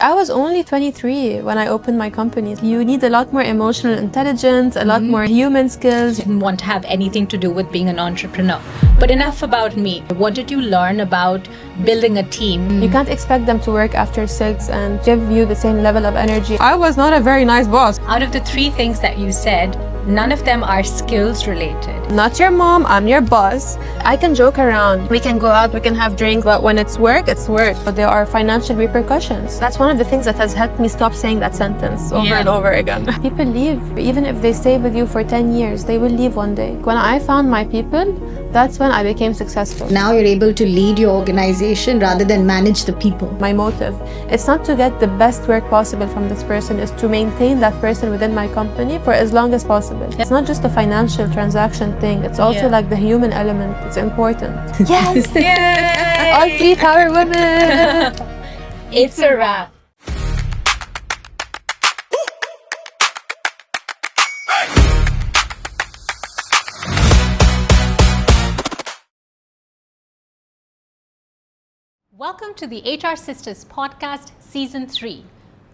I was only 23 when I opened my company. You need a lot more emotional intelligence, a lot more human skills. Didn't want to have anything to do with being an entrepreneur. But enough about me. What did you learn about building a team? You can't expect them to work after 6 and give you the same level of energy. I was not a very nice boss. Out of the 3 things that you said, none of them are skills related. Not your mom, I'm your boss. I can joke around. We can go out, we can have drinks, but when it's work, it's work. But there are financial repercussions. That's one of the things that has helped me stop saying that sentence over and over again. People leave. Even if they stay with you for 10 years, they will leave one day. When I found my people, that's when I became successful. Now you're able to lead your organization rather than manage the people. My motive, it's not to get the best work possible from this person, it's to maintain that person within my company for as long as possible. It's not just a financial transaction thing, it's also like the human element. It's important. Yes! Yay! All 3 power women! It's a wrap. Welcome to the HR Sisters Podcast, Season 3.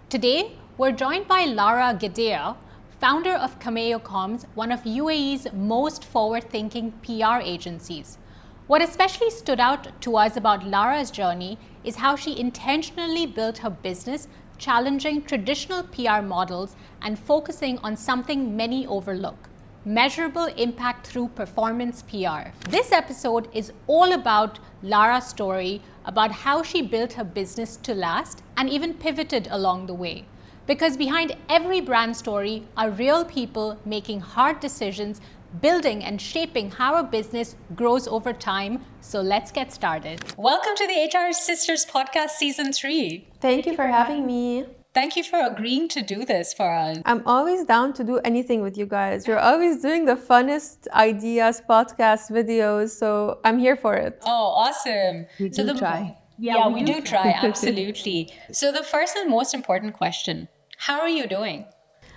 Today, we're joined by Lara Geadeh, founder of Cameo Comms, one of UAE's most forward-thinking PR agencies. What especially stood out to us about Lara's journey is how she intentionally built her business, challenging traditional PR models and focusing on something many overlook: measurable impact through performance PR. This episode is all about Lara's story, about how she built her business to last and even pivoted along the way. Because behind every brand story are real people making hard decisions, building and shaping how a business grows over time. So let's get started. Welcome to the HR Sisters Podcast Season 3. Thank you for having me. Thank you for agreeing to do this for us. I'm always down to do anything with you guys. You're always doing the funnest ideas, podcasts, videos, so I'm here for it. Oh, awesome. We do try. Yeah, we do try, absolutely. So the first and most important question, how are you doing?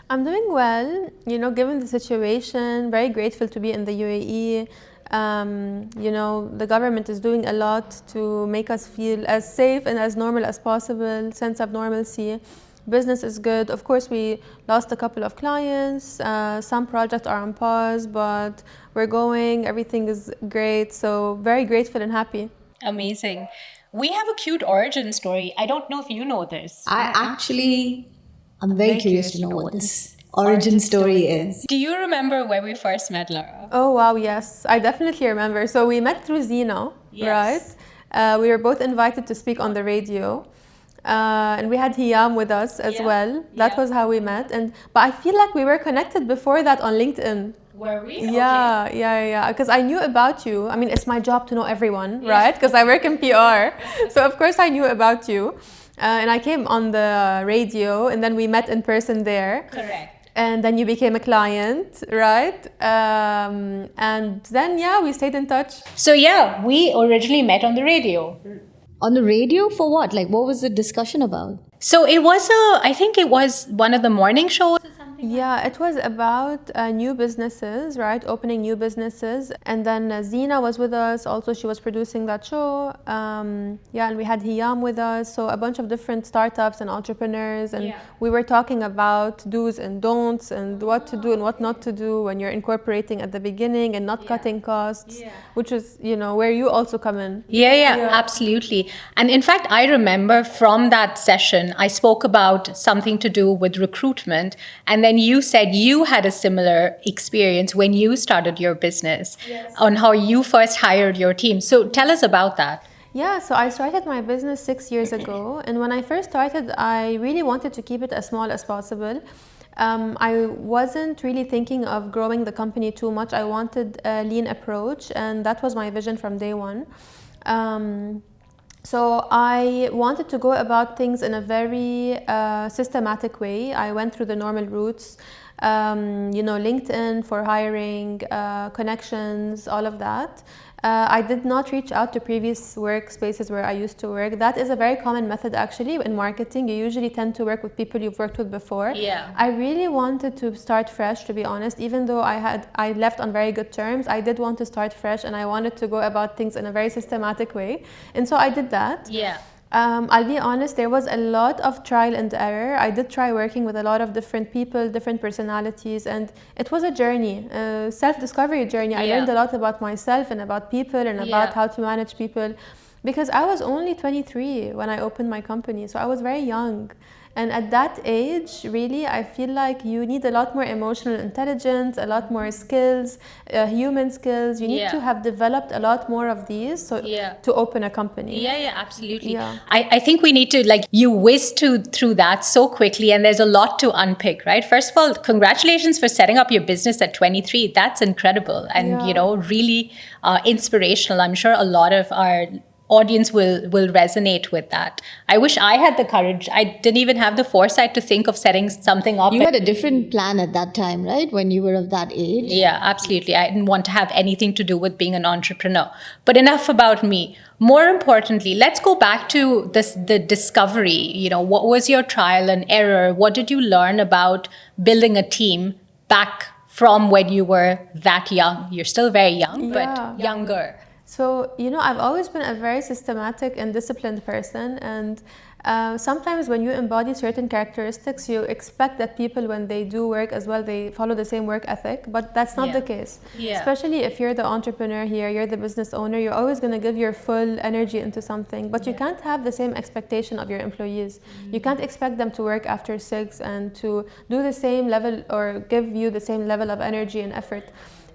I'm doing well, given the situation, very grateful to be in the UAE. The government is doing a lot to make us feel as safe and as normal as possible, sense of normalcy. Business is good. Of course, we lost a couple of clients. Some projects are on pause, but we're going. Everything is great. So very grateful and happy. Amazing. We have a cute origin story. I don't know if you know this. I'm very curious to know what this origin story is. Do you remember where we first met, Lara? Oh, wow, yes. I definitely remember. So we met through Zina, right? We were both invited to speak on the radio. And we had Hiyam with us as well. That was how we met. But I feel like we were connected before that on LinkedIn. Were we? Yeah. Because I knew about you. I mean, it's my job to know everyone, right? Because I work in PR. So of course I knew about you. And I came on the radio and then we met in person there. Correct. And then you became a client, right? And then, we stayed in touch. So we originally met on the radio. On the radio for what? Like, what was the discussion about? So I think it was one of the morning shows. Yeah, it was about new businesses, right? Opening new businesses. And then Zina was with us. Also, she was producing that show. And we had Hiyam with us. So a bunch of different startups and entrepreneurs. And we were talking about do's and don'ts and what to do and what not to do when you're incorporating at the beginning and not cutting costs, which is, where you also come in. Yeah, absolutely. And in fact, I remember from that session, I spoke about something to do with recruitment. And then you said you had a similar experience when you started your business on how you first hired your team. So tell us about that. Yeah, so I started my business 6 years ago. And when I first started, I really wanted to keep it as small as possible. I wasn't really thinking of growing the company too much. I wanted a lean approach, and that was my vision from day one. So I wanted to go about things in a very systematic way. I went through the normal routes, LinkedIn for hiring, connections, all of that. I did not reach out to previous workspaces where I used to work. That is a very common method actually in marketing. You usually tend to work with people you've worked with before. Yeah. I really wanted to start fresh, to be honest. Even though I left on very good terms, I did want to start fresh and I wanted to go about things in a very systematic way. And so I did that. Yeah. I'll be honest, there was a lot of trial and error. I did try working with a lot of different people, different personalities, and it was a journey, a self-discovery journey. I learned a lot about myself and about people and about how to manage people, because I was only 23 when I opened my company, so I was very young. And at that age, really, I feel like you need a lot more emotional intelligence, a lot more skills, human skills. You need to have developed a lot more of these to open a company. Yeah, absolutely. I think we need to, like, you whizzed through that so quickly, and there's a lot to unpick, right? First of all, congratulations for setting up your business at 23. That's incredible and, really inspirational. I'm sure a lot of our audience will resonate with that. I wish I had the courage. I didn't even have the foresight to think of setting something up. You had a different plan at that time, right? When you were of that age? Yeah, absolutely. I didn't want to have anything to do with being an entrepreneur. But enough about me. More importantly, let's go back to the discovery. What was your trial and error? What did you learn about building a team back from when you were that young? You're still very young, but younger. So, I've always been a very systematic and disciplined person, and sometimes when you embody certain characteristics, you expect that people, when they do work as well, they follow the same work ethic, but that's not the case. Especially if you're the entrepreneur here, you're the business owner, you're always going to give your full energy into something, but you can't have the same expectation of your employees. You can't expect them to work after 6 and to do the same level or give you the same level of energy and effort.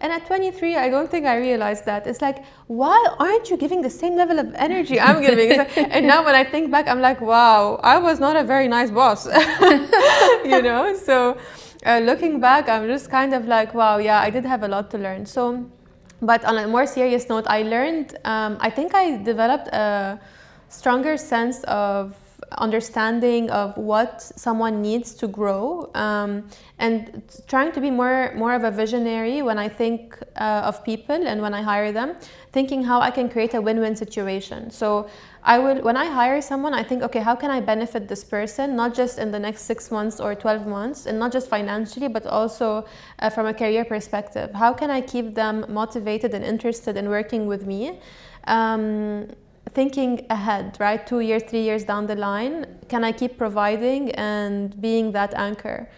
And at 23, I don't think I realized that. It's like, why aren't you giving the same level of energy I'm giving? And now when I think back, I'm like, wow, I was not a very nice boss. So looking back, I'm just kind of like, wow, yeah, I did have a lot to learn. So, but on a more serious note, I learned, I think I developed a stronger sense of understanding of what someone needs to grow, and trying to be more of a visionary when I think of people and when I hire them, thinking how I can create a win-win situation. So when I hire someone, I think, okay, how can I benefit this person, not just in the next 6 months or 12 months, and not just financially, but also from a career perspective. How can I keep them motivated and interested in working with me? Thinking ahead, right? 2 years, 3 years down the line, can I keep providing and being that anchor?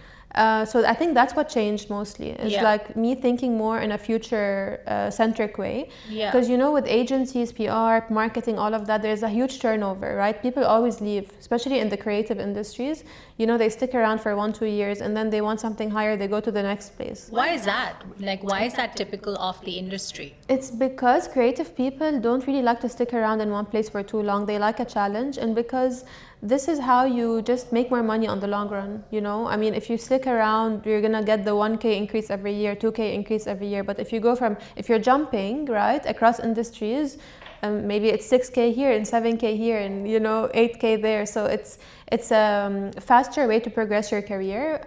So I think that's what changed mostly. It's like me thinking more in a future-centric way. Because, with agencies, PR, marketing, all of that, there's a huge turnover, right? People always leave, especially in the creative industries. They stick around for 1-2 years, and then they want something higher, they go to the next place. Why is that? Why is that typical of the industry? It's because creative people don't really like to stick around in one place for too long. They like a challenge, and because this is how you just make more money on the long run. I mean, if you stick around, you're gonna get the 1K increase every year, 2K increase every year. But if you're jumping, right, across industries, maybe it's 6K here and 7K here and 8K there. So it's a faster way to progress your career.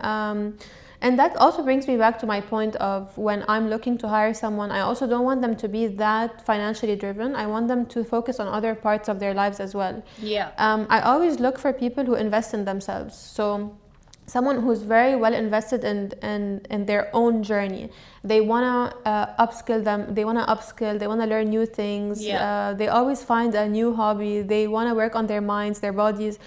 And that also brings me back to my point of when I'm looking to hire someone, I also don't want them to be that financially driven. I want them to focus on other parts of their lives as well. I always look for people who invest in themselves. So someone who's very well invested in their own journey. They want to upskill them. They want to upskill. They want to learn new things. They always find a new hobby. They want to work on their minds, their bodies.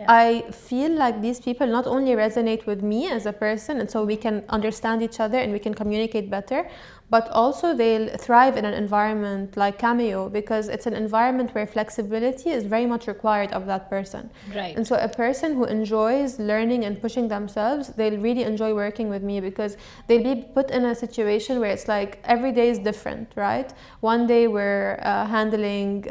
I feel like these people not only resonate with me as a person, and so we can understand each other and we can communicate better, but also they'll thrive in an environment like Cameo, because it's an environment where flexibility is very much required of that person. Right. And so a person who enjoys learning and pushing themselves, they'll really enjoy working with me, because they'll be put in a situation where it's like every day is different, right? One day we're handling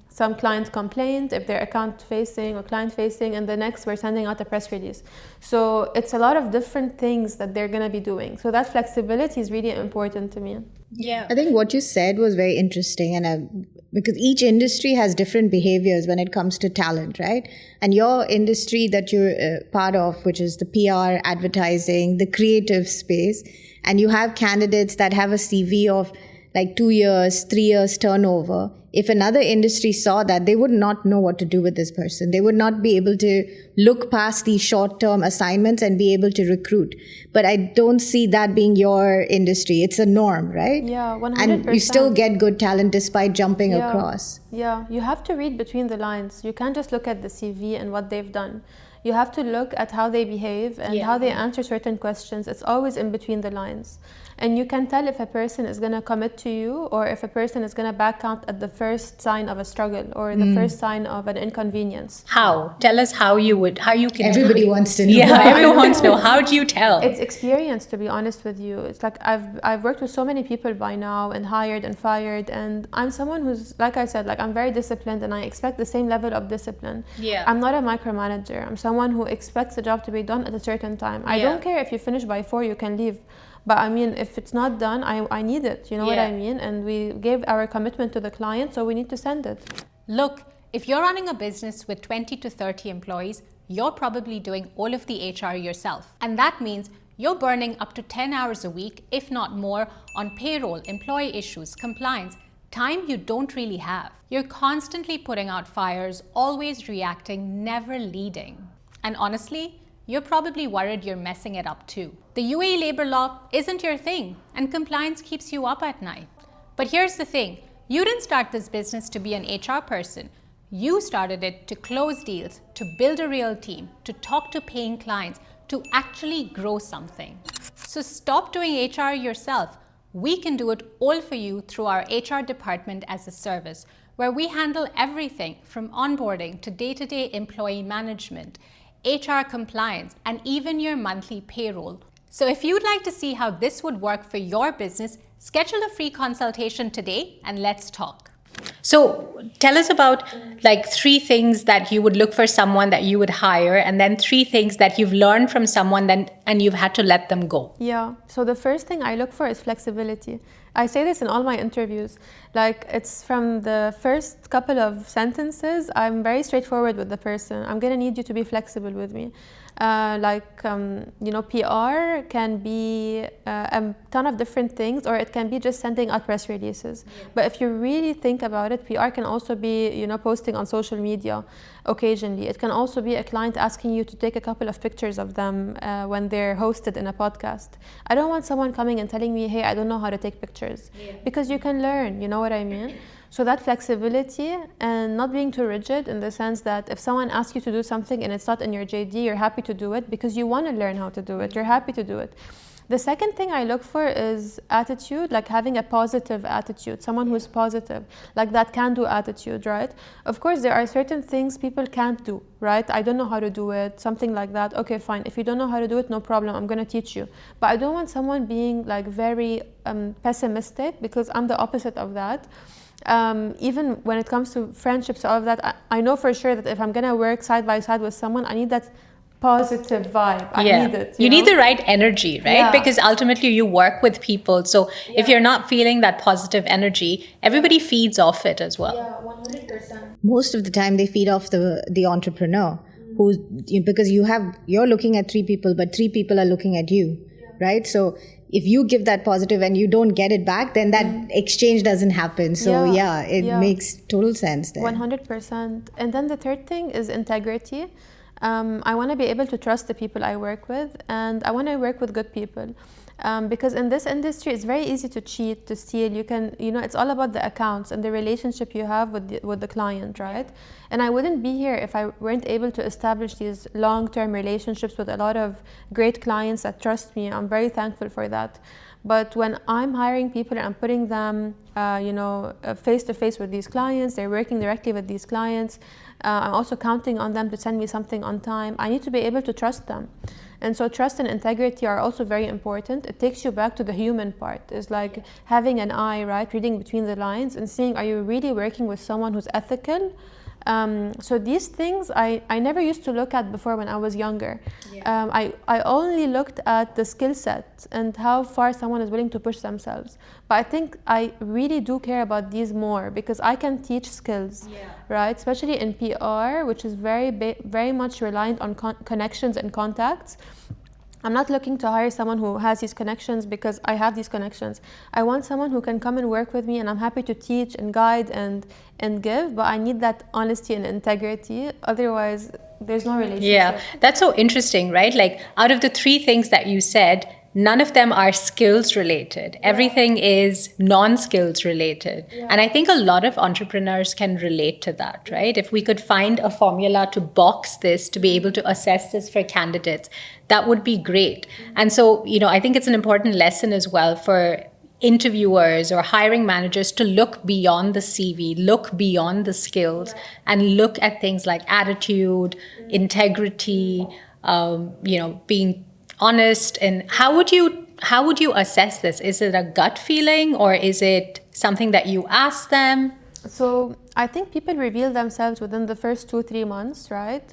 some client complaint, if they're account facing or client facing, and the next we're sending out a press release. So it's a lot of different things that they're going to be doing. So that flexibility is really important to me. I think what you said was very interesting, and because each industry has different behaviors when it comes to talent, right? And your industry that you're part of, which is the PR, advertising, the creative space, and you have candidates that have a CV of like 2 years, 3 years turnover. if another industry saw that, they would not know what to do with this person. They would not be able to look past these short-term assignments and be able to recruit. But I don't see that being your industry. It's a norm, right? Yeah, 100%. And you still get good talent despite jumping across. Yeah, you have to read between the lines. You can't just look at the CV and what they've done. You have to look at how they behave and how they answer certain questions. It's always in between the lines. And you can tell if a person is going to commit to you or if a person is going to back out at the first sign of a struggle or the first sign of an inconvenience. How? Tell us how you can. Everybody wants to know. Yeah, everyone wants to know. How do you tell? It's experience, to be honest with you. It's like I've worked with so many people by now and hired and fired, and I'm someone who's, like I said, like I'm very disciplined and I expect the same level of discipline. Yeah. I'm not a micromanager. I'm someone who expects the job to be done at a certain time. I don't care if you finish by 4, you can leave. But I mean, if it's not done, I need it. You know what I mean? And we gave our commitment to the client, so we need to send it. Look, if you're running a business with 20 to 30 employees, you're probably doing all of the HR yourself. And that means you're burning up to 10 hours a week, if not more, on payroll, employee issues, compliance, time you don't really have. You're constantly putting out fires, always reacting, never leading. And honestly, you're probably worried you're messing it up too. The UAE labor law isn't your thing, and compliance keeps you up at night. But here's the thing, you didn't start this business to be an HR person. You started it to close deals, to build a real team, to talk to paying clients, to actually grow something. So stop doing HR yourself. We can do it all for you through our HR department as a service, where we handle everything from onboarding to day-to-day employee management, HR compliance, and even your monthly payroll. So if you'd like to see how this would work for your business, schedule a free consultation today and let's talk. So tell us about like 3 things that you would look for someone that you would hire, and then 3 things that you've learned from someone and you've had to let them go. Yeah, so the first thing I look for is flexibility. I say this in all my interviews. Like, it's from the first couple of sentences, I'm very straightforward with the person. I'm gonna need you to be flexible with me. PR can be a ton of different things, or it can be just sending out press releases. Yeah. But if you really think about it, PR can also be, posting on social media occasionally. It can also be a client asking you to take a couple of pictures of them when they're hosted in a podcast. I don't want someone coming and telling me, hey, I don't know how to take pictures. Yeah. Because you can learn, you know what I mean? So that flexibility and not being too rigid, in the sense that if someone asks you to do something and it's not in your JD, you're happy to do it because you want to learn how to do it. You're happy to do it. The second thing I look for is attitude, like having a positive attitude, someone who's positive, like that can-do attitude, right? Of course, there are certain things people can't do, right? I don't know how to do it, something like that. Okay, fine. If you don't know how to do it, no problem. I'm going to teach you. But I don't want someone being like very pessimistic, because I'm the opposite of that. Even when it comes to friendships, all of that, I know for sure that if I'm going to work side by side with someone, I need that positive vibe. I need it. You need the right energy, right? Yeah. Because ultimately you work with people. So if you're not feeling that positive energy, everybody feeds off it as well. Yeah, 100%. Most of the time they feed off the entrepreneur, because you're looking at 3 people, but 3 people are looking at you, right? So if you give that positive and you don't get it back, then that exchange doesn't happen. So it makes total sense then. 100%. And then the third thing is integrity. I want to be able to trust the people I work with, and I want to work with good people. Because in this industry, it's very easy to cheat, to steal. You can, it's all about the accounts and the relationship you have with the client, right? And I wouldn't be here if I weren't able to establish these long-term relationships with a lot of great clients that trust me. I'm very thankful for that. But when I'm hiring people and I'm putting them, face-to-face with these clients, they're working directly with these clients, I'm also counting on them to send me something on time. I need to be able to trust them. And so trust and integrity are also very important. It takes you back to the human part. It's like having an eye, right? Reading between the lines and seeing, are you really working with someone who's ethical? So these things I never used to look at before when I was younger. I only looked at the skill set and how far someone is willing to push themselves. But I think I really do care about these more, because I can teach skills, right? Especially in PR, which is very much reliant on connections and contacts. I'm not looking to hire someone who has these connections because I have these connections. I want someone who can come and work with me, and I'm happy to teach and guide and give, but I need that honesty and integrity. Otherwise, there's no relationship. Yeah, that's so interesting, right? Like, out of the three things that you said, none of them are skills related. Everything is non-skills related. And I think a lot of entrepreneurs can relate to that, right? If we could find a formula to box this, to be able to assess this for candidates, that would be great. And so, I think it's an important lesson as well for interviewers or hiring managers to look beyond the CV, look beyond the skills, and look at things like attitude, integrity, being honest. And how would you assess this? Is it a gut feeling, or is it something that you ask them? So I think people reveal themselves within the first 2-3 months, right?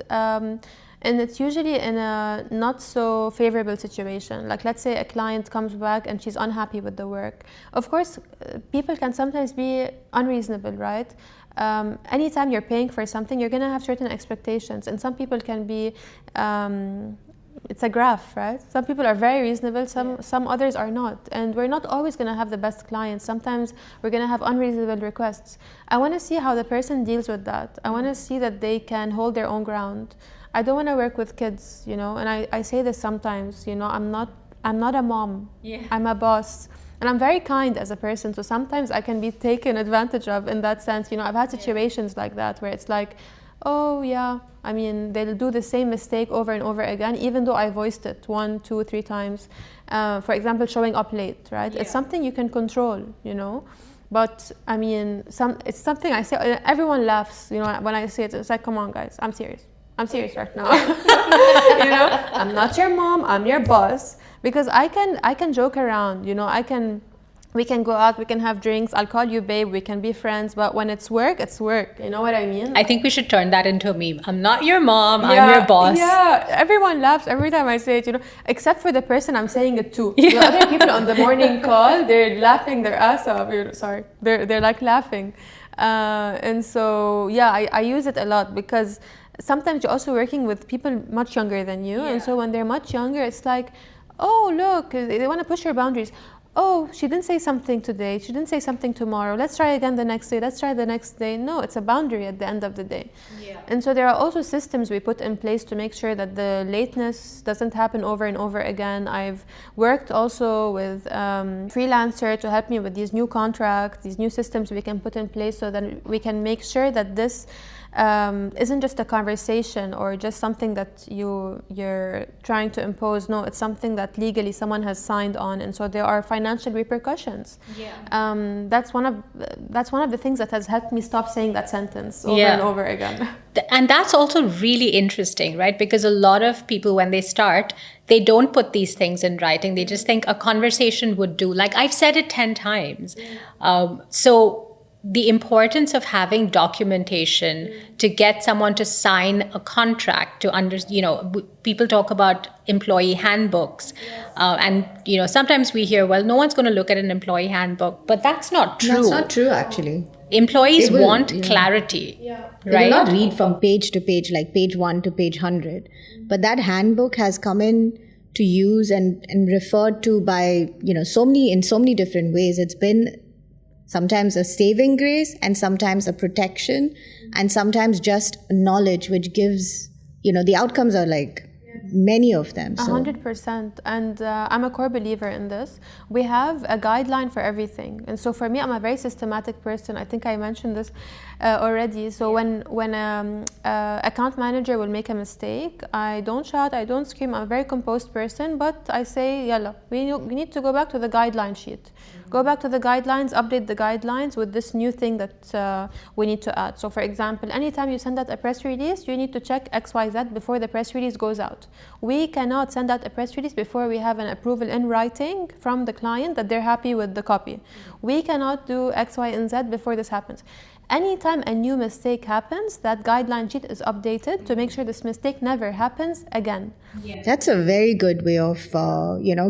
And it's usually in a not so favorable situation. Like, let's say a client comes back and she's unhappy with the work. Of course, people can sometimes be unreasonable, right? Anytime you're paying for something, you're gonna have certain expectations, and some people can be it's a graph, right? Some people are very reasonable, some others are not. And we're not always going to have the best clients. Sometimes we're going to have unreasonable requests. I want to see how the person deals with that. I want to see that they can hold their own ground. I don't want to work with kids, and I say this sometimes, I'm not a mom. I'm a boss. And I'm very kind as a person, so sometimes I can be taken advantage of in that sense. I've had situations like that where it's like, oh yeah, I mean, they'll do the same mistake over and over again, even though I voiced it 1, 2, 3 times. For example, showing up late, right? It's something you can control, But I mean, it's something I say, everyone laughs, when I say it. It's like, come on guys, I'm serious right now. I'm not your mom, I'm your boss. Because I can joke around, we can go out, we can have drinks, I'll call you babe, we can be friends, but when it's work, it's work. You know what I mean? I think we should turn that into a meme. I'm not your mom, I'm your boss. Yeah, everyone laughs every time I say it, except for the person I'm saying it to. The other people on the morning call, they're laughing their ass off. Sorry, they're like laughing. And so, I use it a lot because sometimes you're also working with people much younger than you. And so when they're much younger, it's like, oh, look, they want to push your boundaries. Oh, she didn't say something today, she didn't say something tomorrow, let's try again the next day, let's try the next day. No, it's a boundary at the end of the day. And so there are also systems we put in place to make sure that the lateness doesn't happen over and over again. I've worked also with freelancer to help me with these new contracts, these new systems we can put in place so that we can make sure that this isn't just a conversation or just something that you're trying to impose. No, it's something that legally someone has signed on, and so there are financial repercussions. That's one of the things that has helped me stop saying that sentence over and over again. And that's also really interesting, right? Because a lot of people, when they start, they don't put these things in writing. They just think a conversation would do. Like, I've said it 10 times. So the importance of having documentation to get someone to sign a contract, people talk about employee handbooks. And, sometimes we hear, well, no one's going to look at an employee handbook, but that's not true. That's not true, actually. Employees want clarity, right? They will not read from page to page, like page 1 to page 100. But that handbook has come in to use and referred to by, in so many different ways. It's been sometimes a saving grace, and sometimes a protection, and sometimes just knowledge, which gives, the outcomes are like many of them. 100%. And I'm a core believer in this. We have a guideline for everything. And so for me, I'm a very systematic person. I think I mentioned this already. So when account manager will make a mistake, I don't shout, I don't scream. I'm a very composed person, but I say, yalla, we need to go back to the guideline sheet. Go back to the guidelines, update the guidelines with this new thing that we need to add. So for example, anytime you send out a press release, you need to check XYZ before the press release goes out. We cannot send out a press release before we have an approval in writing from the client that they're happy with the copy. We cannot do X, Y, and Z before this happens. Anytime a new mistake happens, that guideline sheet is updated to make sure this mistake never happens again. That's a very good way of,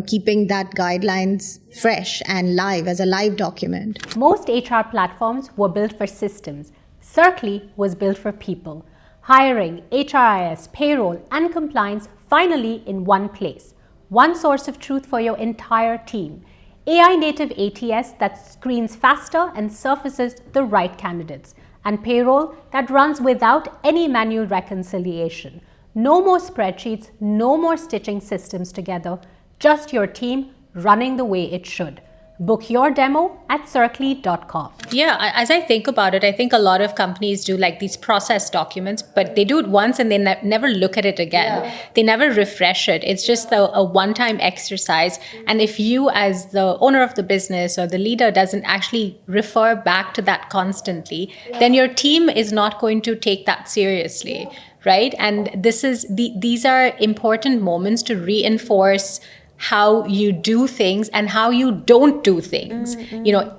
keeping that guidelines fresh and live as a live document. Most HR platforms were built for systems. Circly was built for people. Hiring, HRIS, payroll, and compliance finally in one place. one source of truth for your entire team. AI native ATS that screens faster and surfaces the right candidates. And payroll that runs without any manual reconciliation. No more spreadsheets, no more stitching systems together, just your team running the way it should. Book your demo at circly.com. Yeah, as I think about it, I think a lot of companies do like these process documents, but they do it once and they never look at it again. Yeah. They never refresh it. It's just a one-time exercise. And if you as the owner of the business or the leader doesn't actually refer back to that constantly, then your team is not going to take that seriously, right? And these are important moments to reinforce how you do things and how you don't do things. Mm-hmm.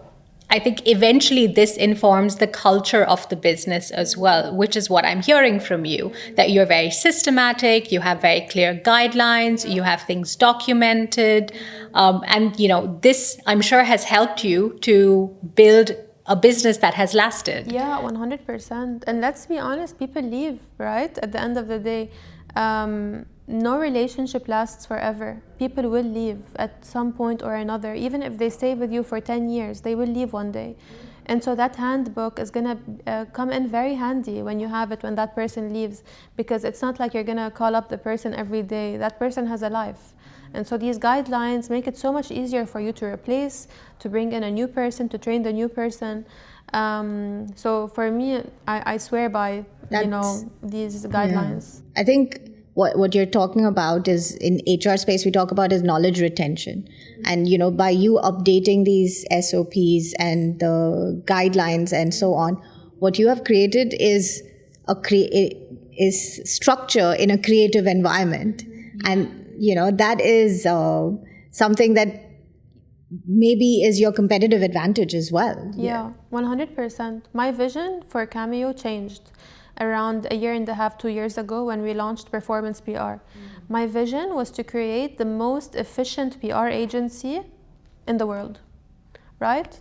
I think eventually this informs the culture of the business as well, which is what I'm hearing from you, that you're very systematic, you have very clear guidelines, you have things documented. And this, I'm sure, has helped you to build a business that has lasted. Yeah, 100%. And let's be honest, people leave, right? At the end of the day. No relationship lasts forever. People will leave at some point or another. Even if they stay with you for 10 years, they will leave one day. And so that handbook is going to come in very handy when you have it, when that person leaves, because it's not like you're going to call up the person every day. That person has a life. And so these guidelines make it so much easier for you to replace, to bring in a new person, to train the new person. So for me, I swear by these guidelines. Yeah. I think what you're talking about is, in HR space, we talk about is knowledge retention. And, by you updating these SOPs and the guidelines and so on, what you have created is is structure in a creative environment. And, that is something that maybe is your competitive advantage as well. Yeah, 100%. My vision for Cameo changed around a year and a half, 2 years ago, when we launched Performance PR. My vision was to create the most efficient PR agency in the world, right?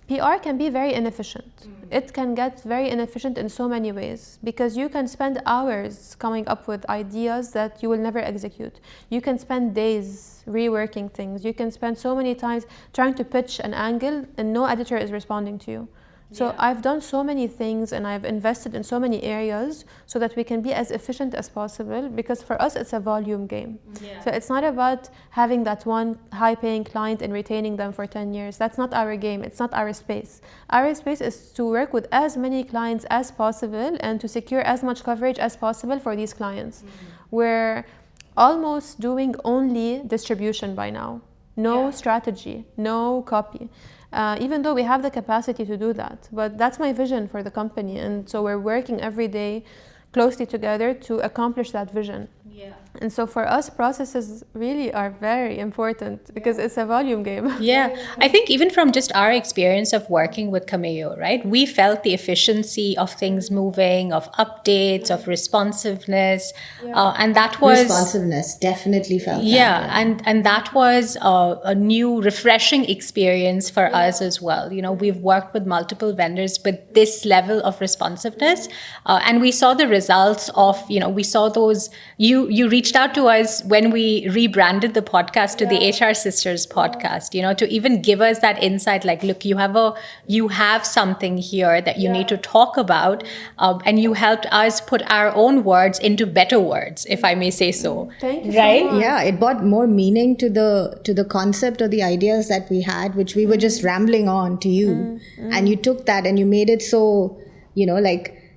PR can be very inefficient. It can get very inefficient in so many ways, because you can spend hours coming up with ideas that you will never execute. You can spend days reworking things. You can spend so many times trying to pitch an angle and no editor is responding to you. So I've done so many things and I've invested in so many areas so that we can be as efficient as possible, because for us it's a volume game. So it's not about having that one high-paying client and retaining them for 10 years. That's not our game. It's not our space. Our space is to work with as many clients as possible and to secure as much coverage as possible for these clients. We're almost doing only distribution by now. No strategy, no copy. Even though we have the capacity to do that. But that's my vision for the company. And so we're working every day closely together to accomplish that vision. And so for us, processes really are very important because it's a volume game. Yeah, I think even from just our experience of working with Cameo, right? We felt the efficiency of things moving, of updates, of responsiveness. And that was... Responsiveness, definitely felt that. Yeah, and that was a new, refreshing experience for us as well. We've worked with multiple vendors with this level of responsiveness. And we saw the results of, we saw those... You reached out to us when we rebranded the podcast to the HR Sisters podcast, to even give us that insight, like, look, you have something here that you need to talk about, and you helped us put our own words into better words, if I may say so. Thank you. Right? So much. Yeah, it brought more meaning to the concept or the ideas that we had, which we were just rambling on to you, and you took that and you made it so,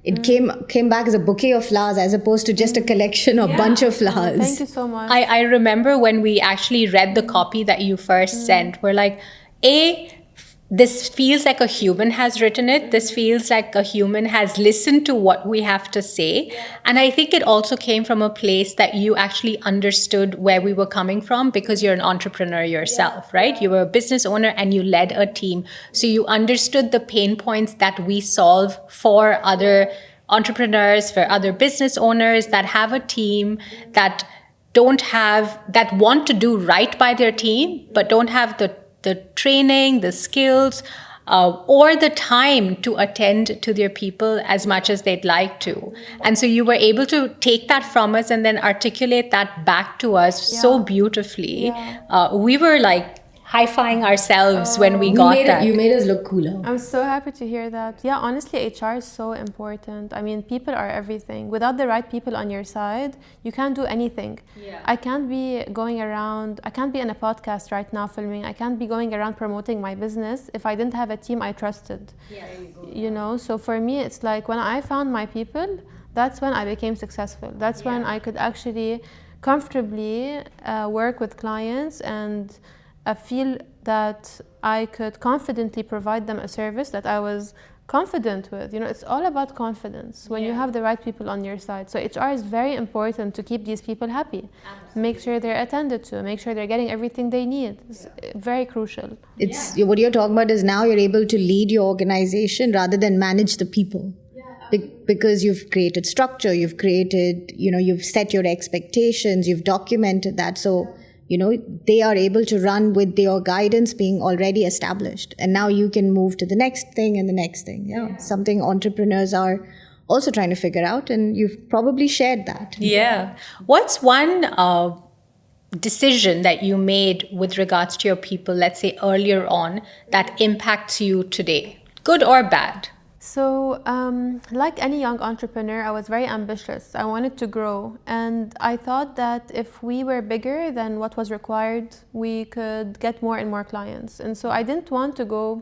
it came back as a bouquet of flowers as opposed to just a collection or bunch of flowers. Thank you so much. I remember when we actually read the copy that you first sent, we're like, this feels like a human has written it. This feels like a human has listened to what we have to say. And I think it also came from a place that you actually understood where we were coming from, because you're an entrepreneur yourself, right? You were a business owner and you led a team. So you understood the pain points that we solve for other entrepreneurs, for other business owners that have a team, that want to do right by their team, but don't have the training, the skills, or the time to attend to their people as much as they'd like to. And so you were able to take that from us and then articulate that back to us so beautifully. We were like high-fiving ourselves when we got that. You made us look cooler. I'm so happy to hear that. Yeah, honestly, HR is so important. I mean, people are everything. Without the right people on your side, you can't do anything. I can't be going around, I can't be in a podcast right now filming. I can't be going around promoting my business if I didn't have a team I trusted. You know, so for me, it's like when I found my people, that's when I became successful. That's when I could actually comfortably work with clients and I feel that I could confidently provide them a service that I was confident with. You know, it's all about confidence when you have the right people on your side. So HR is very important to keep these people happy. Make sure they're attended to, make sure they're getting everything they need. It's very crucial. It's what you're talking about is now you're able to lead your organization rather than manage the people. Because you've created structure, you've created, you've set your expectations, you've documented that. So they are able to run with your guidance being already established. And now you can move to the next thing and the next thing. Something entrepreneurs are also trying to figure out. And you've probably shared that. Yeah. What's one decision that you made with regards to your people, let's say earlier on, that impacts you today, good or bad? So, like any young entrepreneur, I was very ambitious. I wanted to grow. And I thought that if we were bigger than what was required, we could get more and more clients. And so I didn't want to go,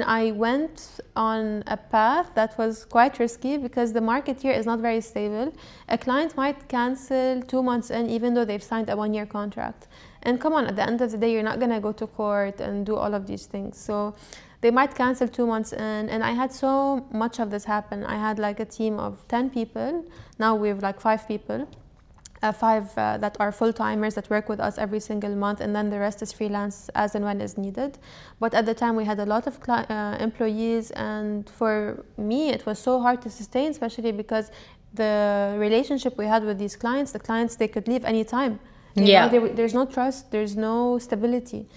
I went on a path that was quite risky because the market here is not very stable. A client might cancel 2 months in, even though they've signed a 1-year contract. And come on, at the end of the day, you're not going to go to court and do all of these things. So they might cancel 2 months in, and I had so much of this happen. I had like a team of 10 people. Now we have like 5 people, 5 that are full-timers that work with us every single month, and then the rest is freelance as and when is needed. But at the time we had a lot of employees, and for me it was so hard to sustain, especially because the relationship we had with these clients, they could leave anytime. There's no trust, there's no stability.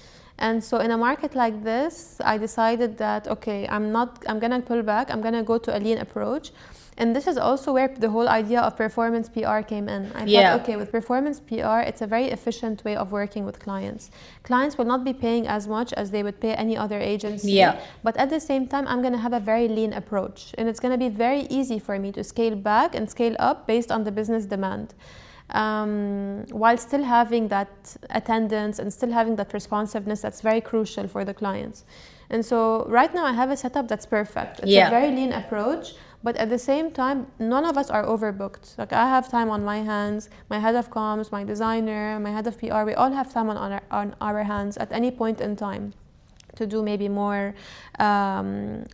And so in a market like this, I decided that, okay, I'm gonna pull back, I'm gonna go to a lean approach. And this is also where the whole idea of performance PR came in. I thought, okay, with performance PR, it's a very efficient way of working with clients. Clients will not be paying as much as they would pay any other agency. But at the same time, I'm gonna have a very lean approach. And it's gonna be very easy for me to scale back and scale up based on the business demand. While still having that attendance and still having that responsiveness that's very crucial for the clients. And so right now I have a setup that's perfect. It's a very lean approach, but at the same time, none of us are overbooked. Like I have time on my hands, my head of comms, my designer, my head of PR, we all have time on our hands at any point in time to do maybe more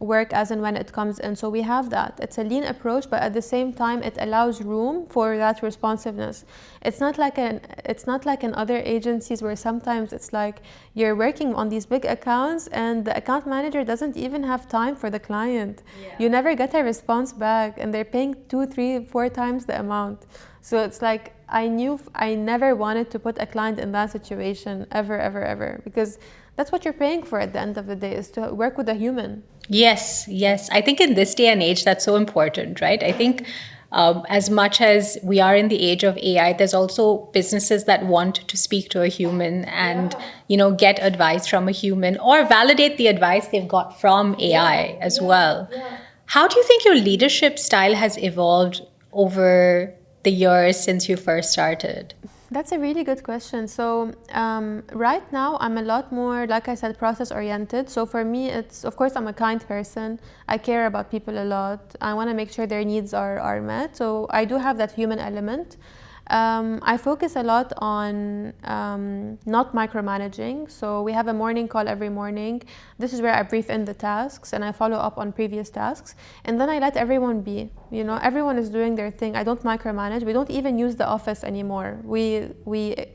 work as and when it comes in. So we have that. It's a lean approach, but at the same time, it allows room for that responsiveness. It's not like in other agencies where sometimes it's like you're working on these big accounts and the account manager doesn't even have time for the client. You never get a response back, and they're paying 2, 3, 4 times the amount. So it's like I knew I never wanted to put a client in that situation ever, because that's what you're paying for at the end of the day, is to work with a human. Yes. I think in this day and age, that's so important, right? I think as much as we are in the age of AI, there's also businesses that want to speak to a human and, get advice from a human or validate the advice they've got from AI as well. How do you think your leadership style has evolved over the years since you first started? That's a really good question. So right now I'm a lot more, like I said, process oriented. So for me, it's, of course, I'm a kind person. I care about people a lot. I want to make sure their needs are met. So I do have that human element. I focus a lot on not micromanaging. So we have a morning call every morning. This is where I brief in the tasks and I follow up on previous tasks. And then I let everyone be. Everyone is doing their thing. I don't micromanage. We don't even use the office anymore.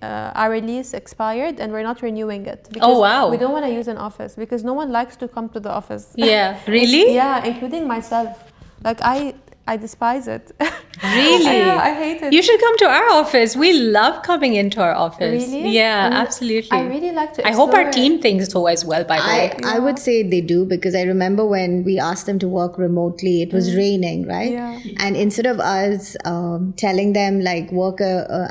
Our release expired and we're not renewing it. Because we don't want to use an office because no one likes to come to the office. Yeah, really? Yeah, including myself. Like I I despise it. Really? Yeah, I hate it. You should come to our office. We love coming into our office. Really? Yeah, I mean, absolutely. I really like to I hope our explore team thinks so as well, by the way. I would say they do, because I remember when we asked them to work remotely, it was raining, right? Yeah. And instead of us telling them like work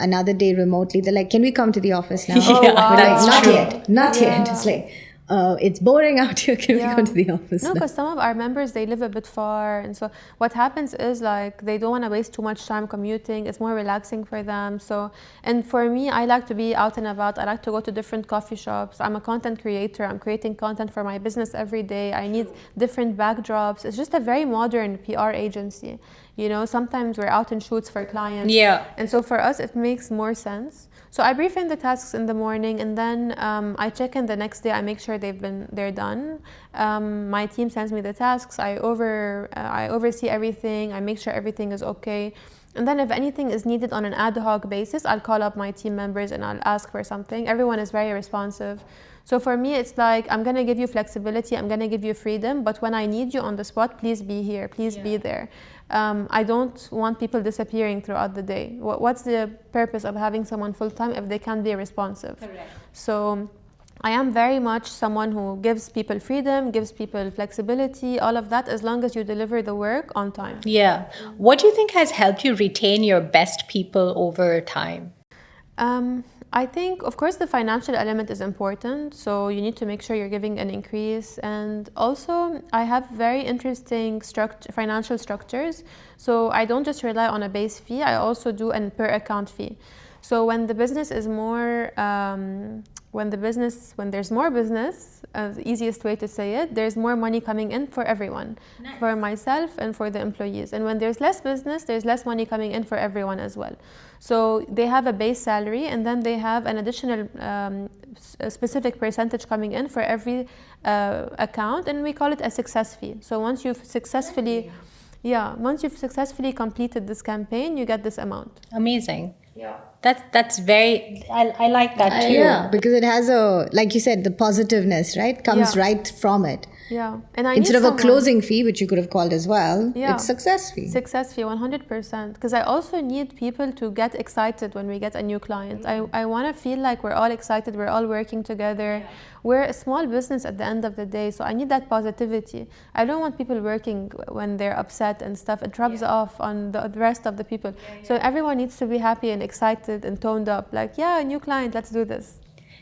another day remotely, they're like, can we come to the office now? Yeah, wow. We're that's like, not true. yet, not yet. It's like, it's boring out here. Can we go to the office No, now? because some of our members, they live a bit far. And so what happens is like they don't want to waste too much time commuting. It's more relaxing for them. So, and for me, I like to be out and about. I like to go to different coffee shops. I'm a content creator. I'm creating content for my business every day. I need different backdrops. It's just a very modern PR agency. You know, sometimes we're out in shoots for clients. Yeah. And so for us, it makes more sense. So I brief in the tasks in the morning, and then I check in the next day. I make sure they're done. My team sends me the tasks. I oversee everything. I make sure everything is okay. And then if anything is needed on an ad hoc basis, I'll call up my team members and I'll ask for something. Everyone is very responsive. So for me, it's like, I'm gonna give you flexibility, I'm gonna give you freedom, but when I need you on the spot, please be here, please be there. I don't want people disappearing throughout the day. What's the purpose of having someone full-time if they can't be responsive? Correct. So I am very much someone who gives people freedom, gives people flexibility, all of that, as long as you deliver the work on time. Yeah. What do you think has helped you retain your best people over time? I think, of course, the financial element is important. So you need to make sure you're giving an increase. And also, I have very interesting financial structures. So I don't just rely on a base fee. I also do a per account fee. So when the business is more, when there's more business, the easiest way to say it, there's more money coming in for everyone, for myself and for the employees. And when there's less business, there's less money coming in for everyone as well. So they have a base salary, and then they have an additional a specific percentage coming in for every account, and we call it a success fee. So once you've successfully completed this campaign, you get this amount. Amazing. Yeah. That's very, I like that too. Yeah, because it has like you said, the positiveness, right? Comes right from it. Yeah. And I Instead need of someone, a closing fee, which you could have called as well, Yeah. it's success fee. Success fee, 100%. Because I also need people to get excited when we get a new client. I want to feel like we're all excited, we're all working together. We're a small business at the end of the day, so I need that positivity. I don't want people working when they're upset and stuff. It rubs off on the rest of the people. So everyone needs to be happy and excited and toned up. Like, yeah, a new client, let's do this.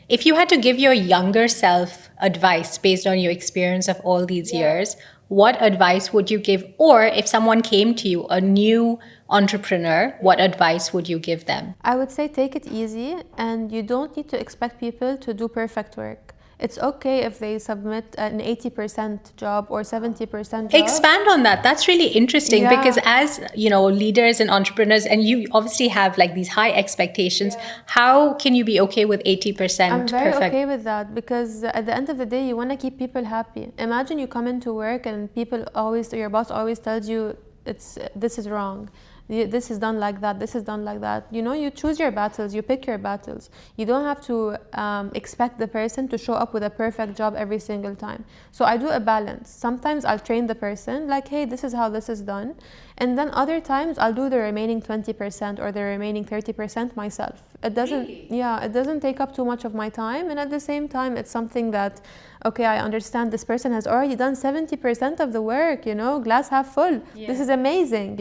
If you had to give your younger self advice based on your experience of all these years, what advice would you give? Or if someone came to you, a new entrepreneur, what advice would you give them? I would say take it easy, and you don't need to expect people to do perfect work. It's okay if they submit an 80% job or 70% job. Expand on that. That's really interesting because as, leaders and entrepreneurs, and you obviously have like these high expectations, how can you be okay with 80% I'm very perfect? okay with that, because at the end of the day, you want to keep people happy. Imagine you come into work and your boss always tells you this is wrong. This is done like that, this is done like that. You choose your battles, you pick your battles. You don't have to expect the person to show up with a perfect job every single time. So I do a balance. Sometimes I'll train the person, like, hey, this is how this is done. And then other times I'll do the remaining 20% or the remaining 30% myself. It doesn't take up too much of my time. And at the same time, it's something that, okay, I understand this person has already done 70% of the work, glass half full. This is amazing,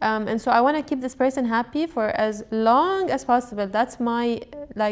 and so I want to keep this person happy for as long as possible. That's my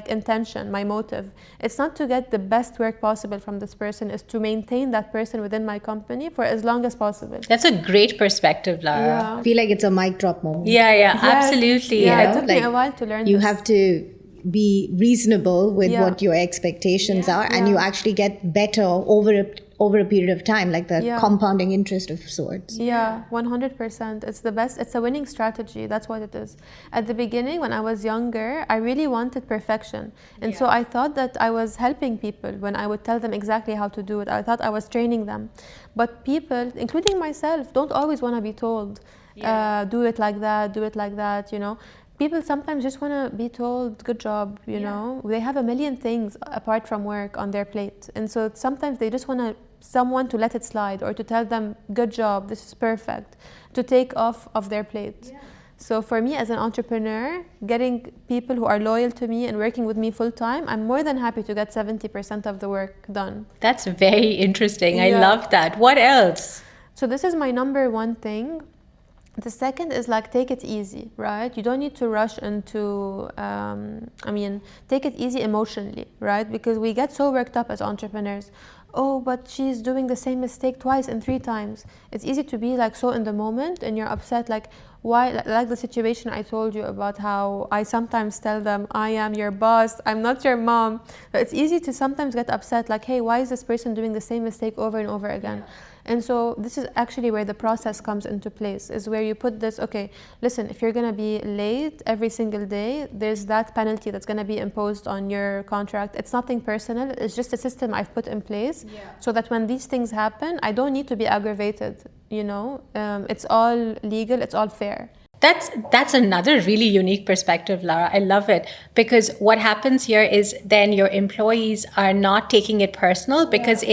intention, my motive. It's not to get the best work possible from this person, it's to maintain that person within my company for as long as possible. That's a great perspective, Lara. I feel like it's a mic drop moment. Yeah, absolutely. Yeah, it took me a while to learn You this. have to be reasonable with what your expectations are, and you actually get better over a period of time, like the compounding interest of sorts. Yeah, 100%. It's the best. It's a winning strategy. That's what it is. At the beginning, when I was younger, I really wanted perfection. And so I thought that I was helping people when I would tell them exactly how to do it. I thought I was training them. But people, including myself, don't always want to be told, do it like that, People sometimes just want to be told, good job, They have a million things apart from work on their plate. And so sometimes they just want to someone to let it slide or to tell them, good job, this is perfect, to take off of their plate. Yeah. So for me as an entrepreneur, getting people who are loyal to me and working with me full time, I'm more than happy to get 70% of the work done. That's very interesting. I love that. What else? So this is my number one thing. The second is like, take it easy, right? You don't need to rush into, take it easy emotionally, right? Because we get so worked up as entrepreneurs. Oh, but she's doing the same mistake twice and 3 times. It's easy to be like so in the moment and you're upset, like why, like the situation I told you about how I sometimes tell them, I am your boss, I'm not your mom. But it's easy to sometimes get upset, like, hey, why is this person doing the same mistake over and over again? Yeah. And so this is actually where the process comes into place, is where you put this, okay, listen, if you're gonna be late every single day, there's that penalty that's gonna be imposed on your contract. It's nothing personal, it's just a system I've put in place so that when these things happen, I don't need to be aggravated, you know? It's all legal, it's all fair. That's another really unique perspective, Lara. I love it, because what happens here is then your employees are not taking it personal, because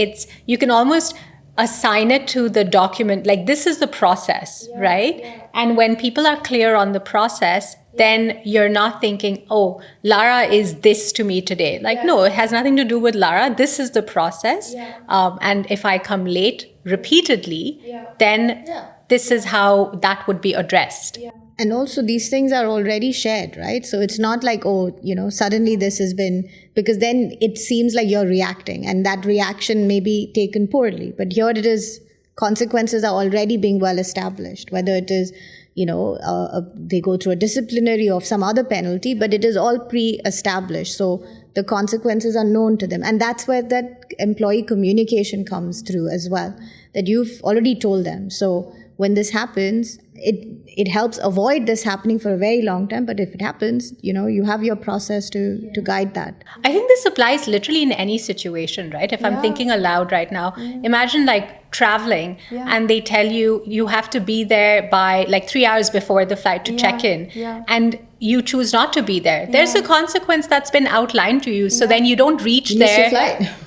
you can almost assign it to the document, like this is the process, right? Yeah. And when people are clear on the process, then you're not thinking, oh, Lara is this to me today. Like, no, it has nothing to do with Lara. This is the process. And if I come late repeatedly, then this is how that would be addressed. And also these things are already shared, right? So it's not like, oh, you know, suddenly this has been, because then it seems like you're reacting and that reaction may be taken poorly. But here it is, consequences are already being well established, whether it is, you know, they go through a disciplinary or some other penalty, but it is all pre-established. So the consequences are known to them. And that's where that employee communication comes through as well, that you've already told them. So when this happens, it helps avoid this happening for a very long time. But if it happens, you know, you have your process to guide that. I think this applies literally in any situation, right? If I'm thinking aloud right now, imagine like traveling and they tell you, you have to be there by like 3 hours before the flight to check in. And you choose not to be there. There's a consequence that's been outlined to you. So then you don't reach there.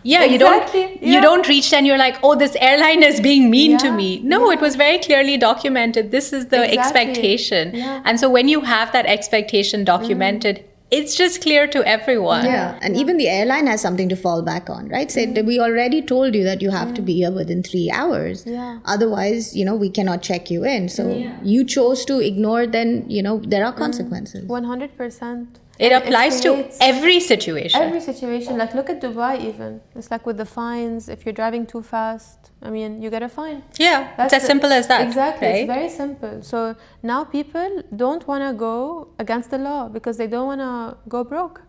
Yeah, exactly. You don't reach and you're like, oh, this airline is being mean to me. No, it was very clearly documented. This is the expectation. And so when you have that expectation documented, it's just clear to everyone. Yeah, and even the airline has something to fall back on, right? Say, we already told you that you have to be here within 3 hours. Otherwise, you know, we cannot check you in. So you chose to ignore, then, you know, there are consequences. 100%. It applies to every situation. Every situation. Like, look at Dubai even. It's like with the fines, if you're driving too fast, I mean, you get a fine. Yeah, it's as simple as that. Exactly, right? It's very simple. So now people don't want to go against the law because they don't want to go broke.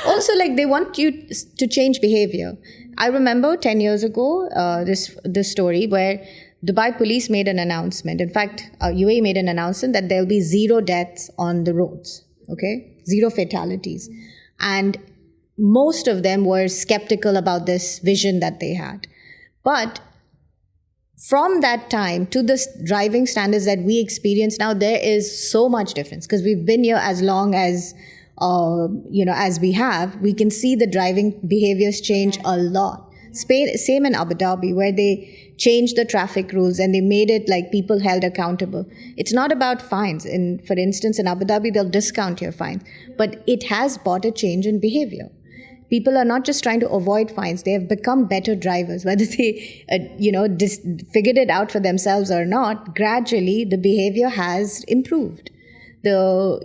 Also, like, they want you to change behavior. I remember 10 years ago, this story where Dubai police made an announcement. In fact, UAE made an announcement that there'll be 0 deaths on the roads. Okay, 0 fatalities. And most of them were skeptical about this vision that they had. But from that time to the driving standards that we experience now, there is so much difference, because we've been here as long as, you know, as we have. We can see the driving behaviors change a lot. Same in Abu Dhabi, where they changed the traffic rules and they made it like people held accountable. It's not about fines. For instance, in Abu Dhabi, they'll discount your fines. But it has brought a change in behavior. People are not just trying to avoid fines. They have become better drivers. Whether they, figured it out for themselves or not, gradually the behavior has improved. The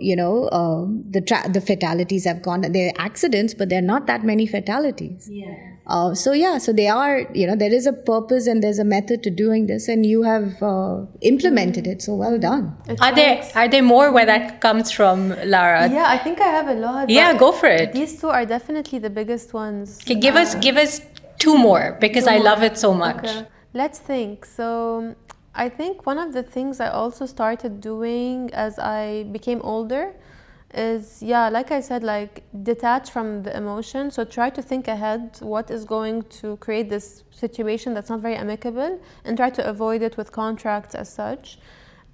fatalities have gone. There are accidents, but there are not that many fatalities. So they are, there is a purpose and there's a method to doing this, and you have implemented it. So well done. Are there more where that comes from, Lara? Yeah, I think I have a lot. Yeah, go for it. These 2 are definitely the biggest ones. Okay, give us 2 more, because I love it so much. Okay. Let's think. So I think one of the things I also started doing as I became older is, like I said, like, detach from the emotion. So try to think ahead what is going to create this situation that's not very amicable, and try to avoid it with contracts as such.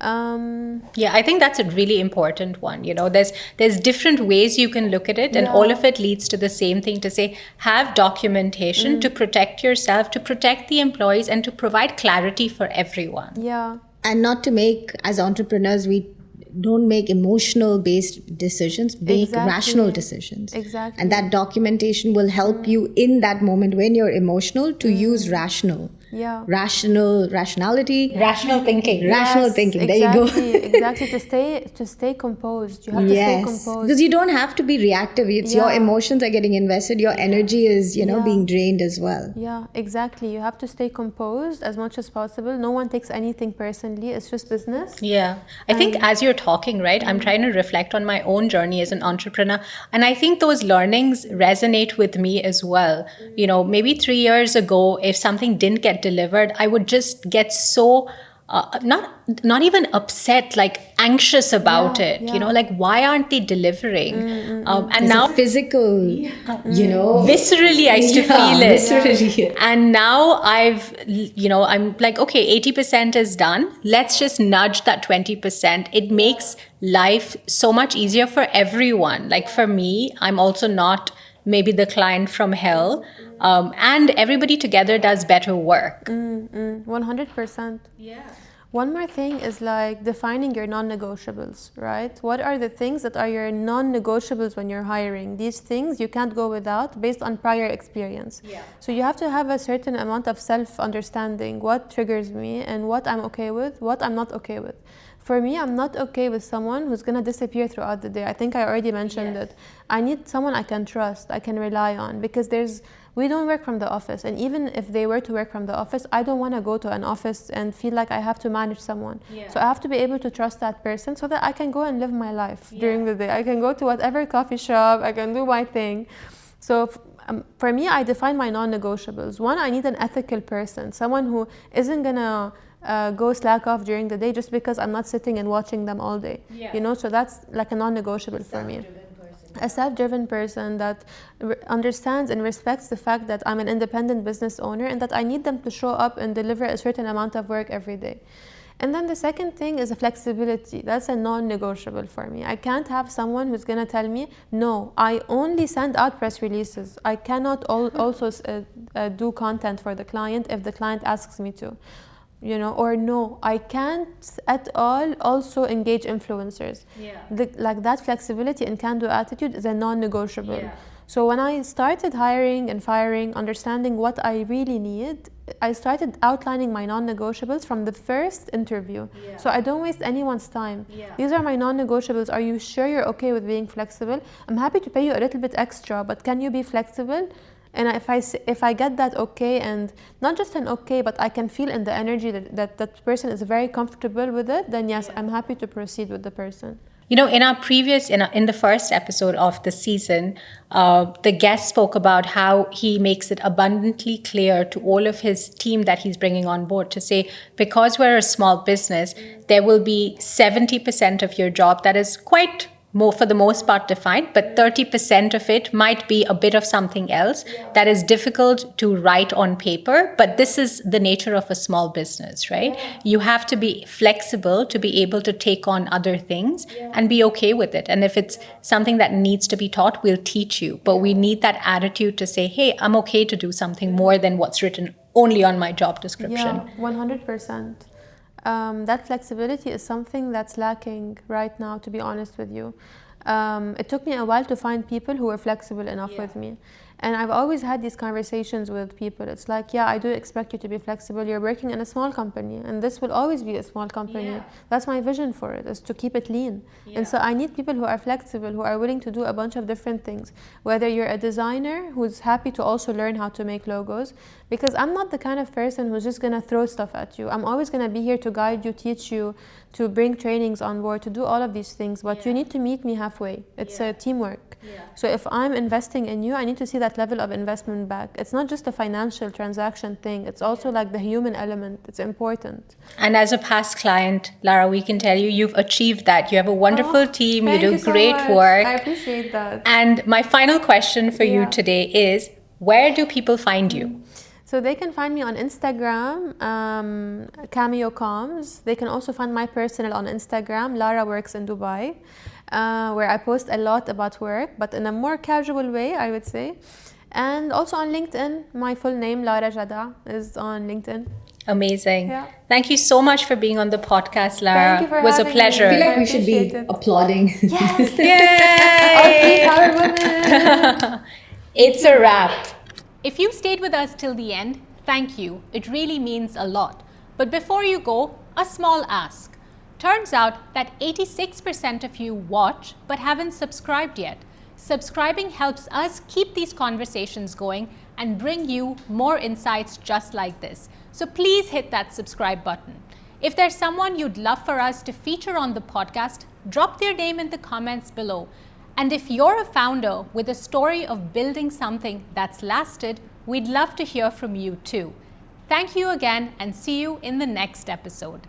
Yeah, I think that's a really important one. There's different ways you can look at it, and all of it leads to the same thing, to say, have documentation to protect yourself, to protect the employees, and to provide clarity for everyone. Yeah. And not to make, as entrepreneurs, we don't make emotional based decisions, make rational decisions. Exactly. And that documentation will help you in that moment when you're emotional to use rationality, Rational thinking. rational thinking. There you go. Exactly. To stay composed. You have to stay composed. Because you don't have to be reactive. It's your emotions are getting invested. Your energy is, being drained as well. Yeah, exactly. You have to stay composed as much as possible. No one takes anything personally. It's just business. Yeah. I think as you're talking, right, I'm trying to reflect on my own journey as an entrepreneur. And I think those learnings resonate with me as well. Maybe 3 years ago, if something didn't get delivered, I would just get so not even upset, like anxious about it. Like, why aren't they delivering? And now physical, viscerally I used to feel it. Viscerally. And now I'm like, okay, 80% is done. Let's just nudge that 20%. It makes life so much easier for everyone. Like for me, I'm also not maybe the client from hell. And everybody together does better work. 100%. Yeah. One more thing is like defining your non-negotiables, right? What are the things that are your non-negotiables when you're hiring? These things you can't go without based on prior experience. Yeah. So you have to have a certain amount of self-understanding, what triggers me and what I'm okay with, what I'm not okay with. For me, I'm not okay with someone who's going to disappear throughout the day. I think I already mentioned it. I need someone I can trust, I can rely on, because we don't work from the office. And even if they were to work from the office, I don't want to go to an office and feel like I have to manage someone. Yeah. So I have to be able to trust that person so that I can go and live my life during the day. I can go to whatever coffee shop, I can do my thing. So for me, I define my non-negotiables. One, I need an ethical person, someone who isn't going to go slack off during the day just because I'm not sitting and watching them all day. Yeah. So that's like a non-negotiable for me. A self-driven person that understands and respects the fact that I'm an independent business owner and that I need them to show up and deliver a certain amount of work every day. And then the second thing is a flexibility. That's a non-negotiable for me. I can't have someone who's going to tell me, no, I only send out press releases. I cannot also do content for the client if the client asks me to. Or no, I can't at all also engage influencers. Like that flexibility and can-do attitude is a non-negotiable. Yeah. So when I started hiring and firing, understanding what I really need, I started outlining my non-negotiables from the first interview. Yeah. So I don't waste anyone's time. Yeah. These are my non-negotiables. Are you sure you're okay with being flexible? I'm happy to pay you a little bit extra, but can you be flexible? And if I get that okay, and not just an okay, but I can feel in the energy that person is very comfortable with it, then yes, I'm happy to proceed with the person. In the first episode of the season, the guest spoke about how he makes it abundantly clear to all of his team that he's bringing on board to say, because we're a small business, there will be 70% of your job that is quite for the most part defined, but 30% of it might be a bit of something else that is difficult to write on paper. But this is the nature of a small business, right? You have to be flexible to be able to take on other things and be okay with it. And if it's something that needs to be taught, we'll teach you. But we need that attitude to say, hey, I'm okay to do something more than what's written only on my job description. Yeah, 100%. That flexibility is something that's lacking right now, to be honest with you. It took me a while to find people who were flexible enough with me. And I've always had these conversations with people. It's like, I do expect you to be flexible. You're working in a small company, and this will always be a small company. Yeah. That's my vision for it, is to keep it lean. Yeah. And so I need people who are flexible, who are willing to do a bunch of different things. Whether you're a designer who's happy to also learn how to make logos, because I'm not the kind of person who's just going to throw stuff at you. I'm always going to be here to guide you, teach you, to bring trainings on board, to do all of these things. But you need to meet me halfway. It's a teamwork. Yeah. So if I'm investing in you, I need to see that level of investment back. It's not just a financial transaction thing. It's also like the human element. It's important. And as a past client, Lara, we can tell you've achieved that. You have a wonderful team. You do great work. I appreciate that. And my final question for you today is, where do people find you? So they can find me on Instagram, Cameo Comms. They can also find my personal on Instagram, Lara Works in Dubai, where I post a lot about work, but in a more casual way, I would say. And also on LinkedIn, my full name, Lara Geadeh, is on LinkedIn. Amazing. Yeah. Thank you so much for being on the podcast, Lara. Thank you for it was a having pleasure. me. I feel like I we should be appreciate it. applauding. Yes! Yay! Our women! It's a wrap. If you stayed with us till the end, thank you. It really means a lot. But before you go, a small ask. Turns out that 86% of you watch but haven't subscribed yet. Subscribing helps us keep these conversations going and bring you more insights just like this. So please hit that subscribe button. If there's someone you'd love for us to feature on the podcast, drop their name in the comments below. And if you're a founder with a story of building something that's lasted, we'd love to hear from you too. Thank you again and see you in the next episode.